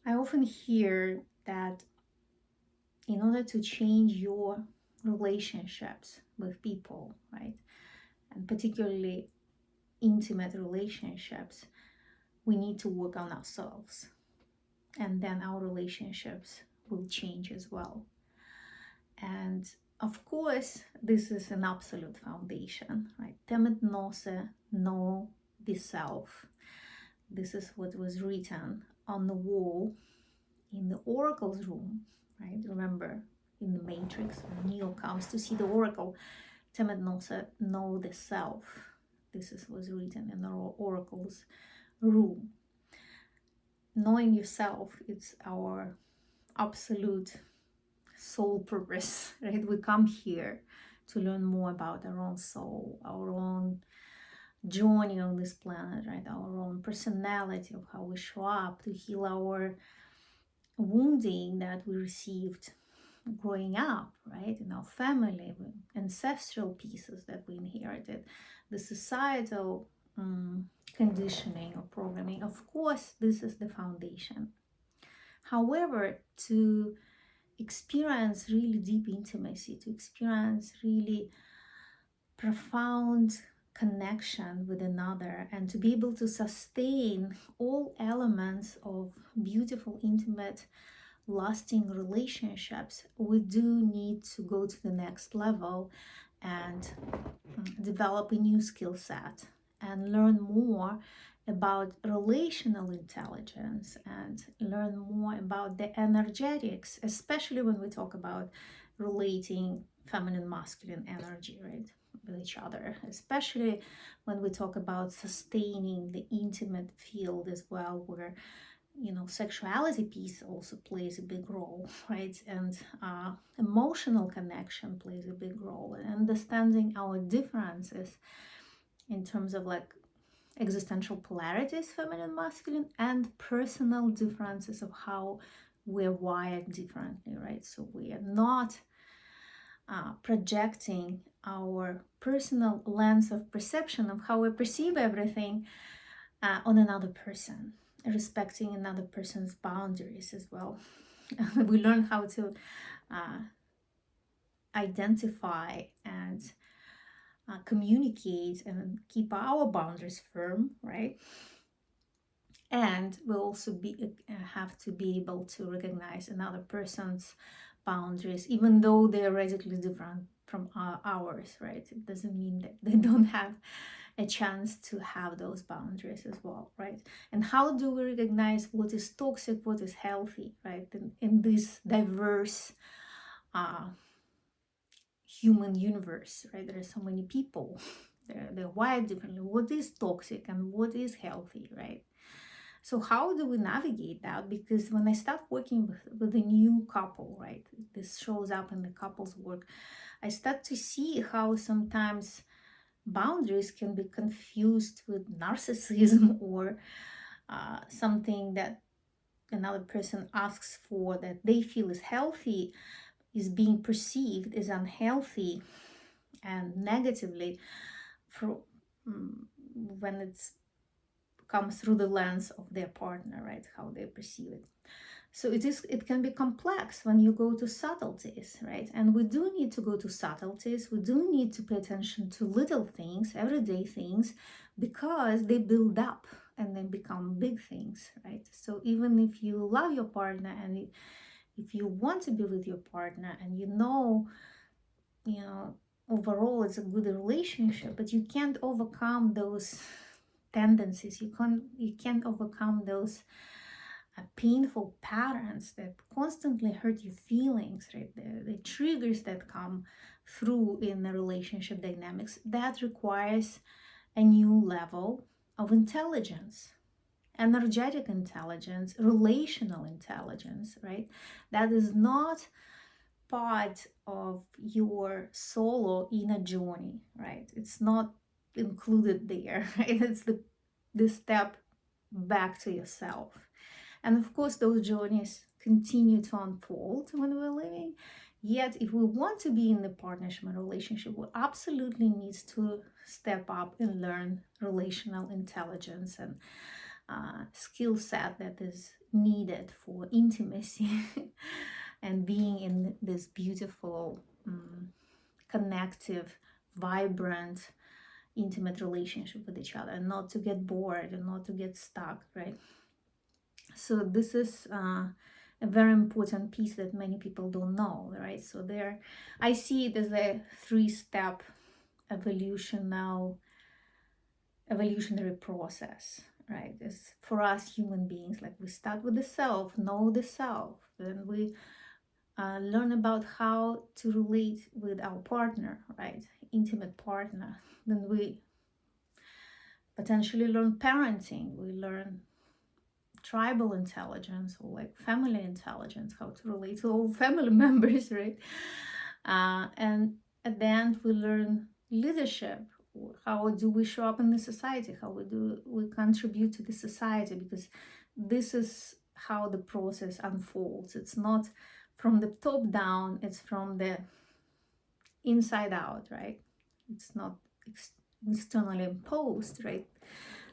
I often hear that in order to change your relationships with people, right, and particularly intimate relationships, we need to work on ourselves. And then our relationships will change as well. And of course, this is an absolute foundation, right? Temet nose, know the self. This is what was written on the wall in the oracle's room, right? Remember, in the Matrix, when Neo comes to see the oracle, Temet nose, know the self. This is what's written in the oracle's room. Knowing yourself, it's our absolute soul purpose, right? We come here to learn more about our own soul, our own journey on this planet, right? Our own personality of how we show up, to heal our wounding that we received growing up, right? In our family, ancestral pieces that we inherited, the societal conditioning or programming. Of course, this is the foundation. However, to experience really deep intimacy, to experience really profound connection with another, and to be able to sustain all elements of beautiful, intimate, lasting relationships, we do need to go to the next level and develop a new skill set and learn more about relational intelligence and learn more about the energetics, especially when we talk about relating feminine masculine energy, right, with each other, especially when we talk about sustaining the intimate field as well, where sexuality piece also plays a big role, right? And emotional connection plays a big role, and understanding our differences in terms of like existential polarities, feminine, masculine, and personal differences of how we're wired differently, right? So we are not projecting our personal lens of perception of how we perceive everything on another person, respecting another person's boundaries as well. We learn how to uh, identify and communicate and keep our boundaries firm, right? And we'll also have to be able to recognize another person's boundaries, even though they're radically different from ours, right? It doesn't mean that they don't have a chance to have those boundaries as well, right? And how do we recognize what is toxic, what is healthy, right? In this diverse uh, human universe, right? There are so many people, they're wired differently. What is toxic and what is healthy, right? So how do we navigate that? Because when I start working with a new couple, right, this shows up in the couples work, I start to see how sometimes boundaries can be confused with narcissism or something that another person asks for that they feel is healthy is being perceived as unhealthy and negatively for, when it's comes through the lens of their partner, right? How they perceive it. So it can be complex when you go to subtleties, right? And we do need to go to subtleties. We do need to pay attention to little things, everyday things, because they build up and then become big things, right? So even if you love your partner and if you want to be with your partner and you know, overall it's a good relationship, but you can't overcome those tendencies. You can't overcome those painful patterns that constantly hurt your feelings, right? The triggers that come through in the relationship dynamics. That requires a new level of intelligence, energetic intelligence, relational intelligence, right? That is not part of your solo inner journey, right? It's not included there, right? It's the step back to yourself. And of course, those journeys continue to unfold when we're living. Yet, if we want to be in the partnership and relationship, we absolutely need to step up and learn relational intelligence and skill set that is needed for intimacy and being in this beautiful, connective, vibrant, intimate relationship with each other, and not to get bored and not to get stuck, right? So this is a very important piece that many people don't know, right? So there, I see it as a three-step evolutionary process, right? It's for us human beings, like we start with the self, know the self, then we learn about how to relate with our partner, right? Intimate partner. Then we potentially learn parenting, we learn tribal intelligence or like family intelligence, how to relate to all family members, right? And at the end, we learn leadership. How do we show up in the society? How we contribute to the society? Because this is how the process unfolds. It's not from the top down, it's from the inside out, right? It's not externally imposed, right?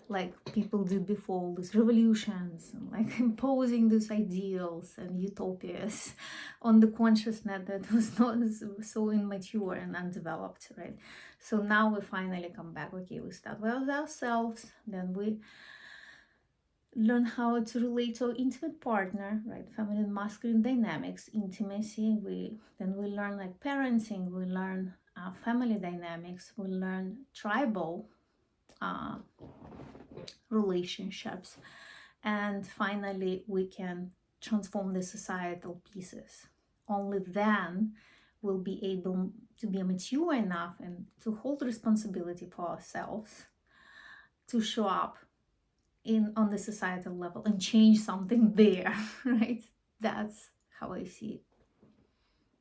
Like people did before, all these revolutions and like imposing these ideals and utopias on the consciousness that was not so immature and undeveloped, right? So now we finally come back. Okay, we start with ourselves, then we learn how to relate to our intimate partner, right? Feminine and masculine dynamics, intimacy. We learn like parenting, we learn family dynamics, we learn tribal uh, relationships, and finally we can transform the societal pieces. Only then we'll be able to be mature enough and to hold responsibility for ourselves, to show up in on the societal level and change something there. Right? That's how I see it.